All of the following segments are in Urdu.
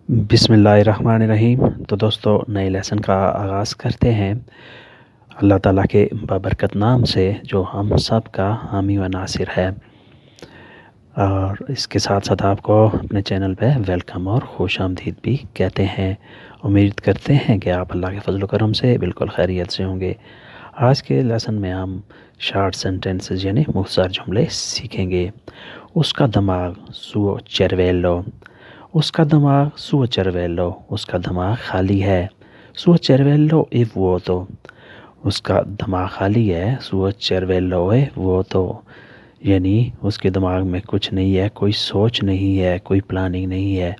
بسم اللہ الرحمن الرحیم۔ تو دوستو نئے لیسن کا آغاز کرتے ہیں اللہ تعالیٰ کے بابرکت نام سے جو ہم سب کا حامی و ناصر ہے، اور اس کے ساتھ ساتھ آپ کو اپنے چینل پہ ویلکم اور خوش آمدید بھی کہتے ہیں۔ امید کرتے ہیں کہ آپ اللہ کے فضل و کرم سے بالکل خیریت سے ہوں گے۔ آج کے لیسن میں ہم شارٹ سینٹنسز یعنی مختصر جملے سیکھیں گے۔ اس کا دماغ سو چیرویلو، اس کا دماغ سو چیرویلو، اس کا دماغ خالی ہے۔ سو چیرویلو اے vuoto، اس کا دماغ خالی ہے۔ سو چیرویلو اے vuoto یعنی اس کے دماغ میں کچھ نہیں ہے، کوئی سوچ نہیں ہے، کوئی پلاننگ نہیں ہے۔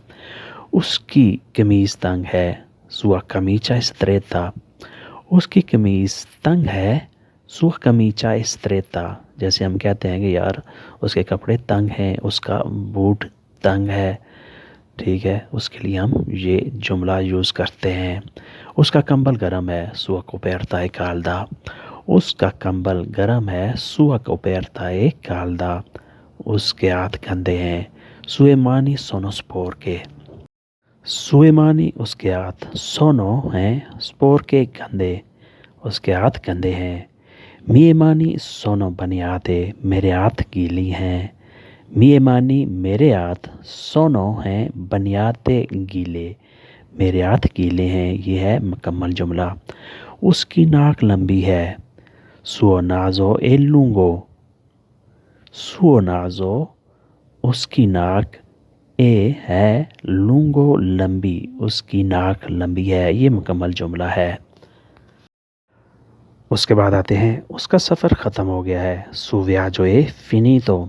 اس کی قمیض تنگ ہے۔ سua camicia è stretta، اس کی قمیض تنگ ہے۔ sua camicia è stretta، جیسے ہم کہتے ہیں کہ یار اس کے کپڑے تنگ ہیں، اس کا بوٹ تنگ ہے، ٹھیک ہے، اس کے لیے ہم یہ جملہ یوز کرتے ہیں۔ اس کا کمبل گرم ہے۔ sua coperta è calda، اس کا کمبل گرم ہے۔ sua coperta è calda، اس کے ہاتھ گندے ہیں۔ sue mani sono sporche، sue mani اس کے ہاتھ، sono ہیں، sporche گندے، اس کے ہاتھ گندے ہیں۔ mie mani sono bagnate، میرے ہاتھ گیلی ہیں۔ mie mani میرے ہاتھ، sono ہیں، bagnate گیلے، میرے ہاتھ گیلے ہیں۔ یہ ہے مکمل جملہ۔ اس کی ناک لمبی ہے۔ suo naso è lungo، suo naso اس کی ناک، اے ہے، lungo لمبی، اس کی ناک لمبی ہے۔ یہ مکمل جملہ ہے۔ اس کے بعد آتے ہیں اس کا سفر ختم ہو گیا ہے۔ suo viaggio è finito،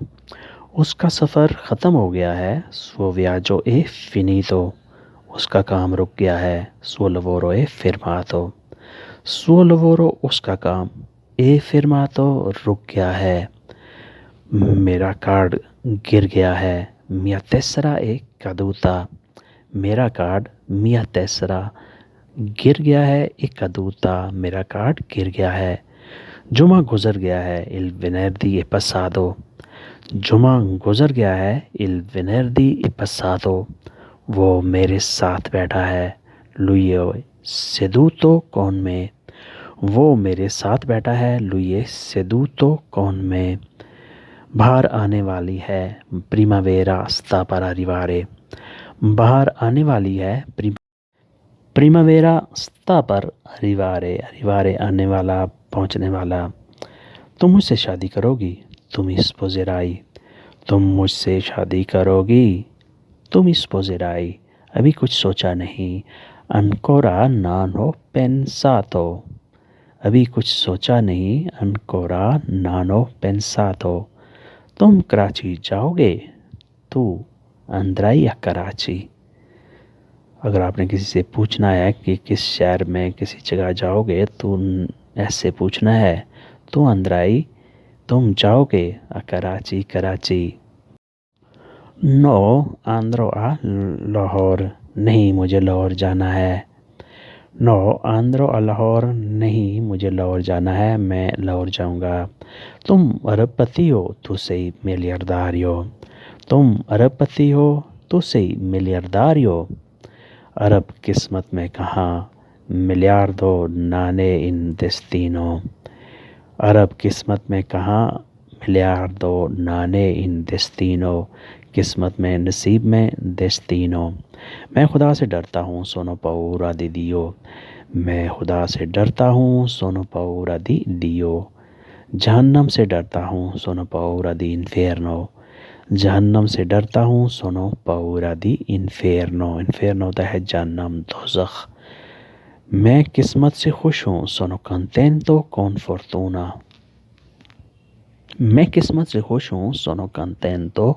اس کا سفر ختم ہو گیا ہے۔ suo viaggio è finito، اس کا کام رک گیا ہے۔ suo lavoro è fermato، suo lavoro اس کا کام، è fermato رک گیا ہے۔ میرا کارڈ گر گیا ہے۔ mia tessera è caduta، میرا کارڈ، mia tessera گر گیا ہے۔ è caduta میرا کارڈ گر گیا ہے۔ جمعہ گزر گیا ہے۔ il venerdì è passato، جمعہ گزر گیا ہے۔ il venerdì è passato وہ میرے ساتھ بیٹھا ہے۔ lui è seduto con me، وہ میرے ساتھ بیٹھا ہے۔ lui è seduto con me۔ بہار آنے والی ہے۔ primavera sta per arrivare، بہار آنے والی ہے۔ primavera sta per arrivare، arrivare آنے والا، پہنچنے والا۔ تم مجھ سے شادی کرو گی، تم sposerai، تم مجھ سے شادی کرو گی، تم sposerai۔ ابھی کچھ سوچا نہیں۔ ancora non ho pensato، ابھی کچھ سوچا نہیں۔ ancora non ho pensato۔ تم کراچی جاؤ گے، تو andrai a کراچی۔ اگر آپ نے کسی سے پوچھنا ہے کہ کس شہر میں کسی جگہ جاؤ گے تو ایسے پوچھنا ہے، تو andrai تم جاؤ گے a Karachi, Karachi. no andrò a Lahore, نہیں مجھے لاہور جانا ہے۔ no andrò a لاہور، نہیں مجھے لاہور جانا ہے، میں لاہور جاؤں گا۔ تم ارب پتی ہو، تو sei miliardario، تم ارب پتی ہو، تو sei miliardario۔ ارب قسمت میں کہاں، miliardo non è in destino، ارب قسمت میں کہاں، miliardo non è in destino قسمت میں، نصیب میں، destino۔ میں خدا سے ڈرتا ہوں، sono paura di Dio، میں خدا سے ڈرتا ہوں، sono paura di Dio۔ جہنم سے ڈرتا ہوں، sono paura di inferno، جہنم سے ڈرتا ہوں، sono paura di inferno، inferno ہوتا ہے جہنم، دوزخ۔ میں قسمت سے خوش ہوں، sono contento con fortuna، میں قسمت سے خوش ہوں، sono contento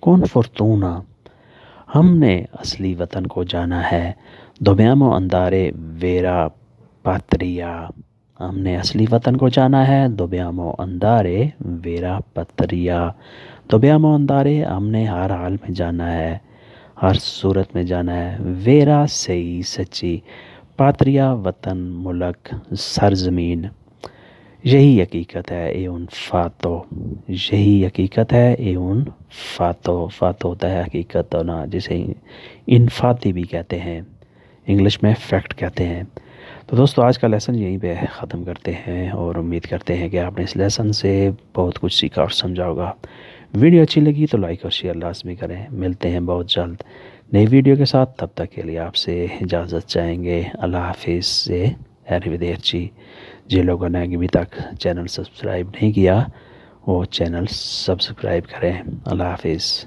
con fortuna۔ ہم نے اصلی وطن کو جانا ہے، dobbiamo andare vera patria، ہم نے اصلی وطن کو جانا ہے، dobbiamo andare vera patria۔ dobbiamo andare ہم نے ہر حال میں جانا ہے، ہر صورت میں جانا ہے۔ vera صحیح، سچی، patria وطن، ملک، سرزمین۔ یہی حقیقت ہے اے اون فاتو، یہی حقیقت ہے اے اون فاتو، فاتو ہوتا ہے حقیقت ہونا، جسے انفاتی بھی کہتے ہیں، انگلش میں فیکٹ کہتے ہیں۔ تو دوستو آج کا لیسن یہیں پہ ختم کرتے ہیں، اور امید کرتے ہیں کہ آپ نے اس لیسن سے بہت کچھ سیکھا اور سمجھا ہوگا۔ ویڈیو اچھی لگی تو لائک اور شیئر لازمی کریں۔ ملتے ہیں بہت جلد نئی ویڈیو کے ساتھ، تب تک کے لیے آپ سے اجازت چاہیں گے۔ اللہ حافظ سے ایریویدرچی۔ جن لوگوں نے ابھی تک چینل سبسکرائب نہیں کیا وہ چینل سبسکرائب کریں۔ اللہ حافظ۔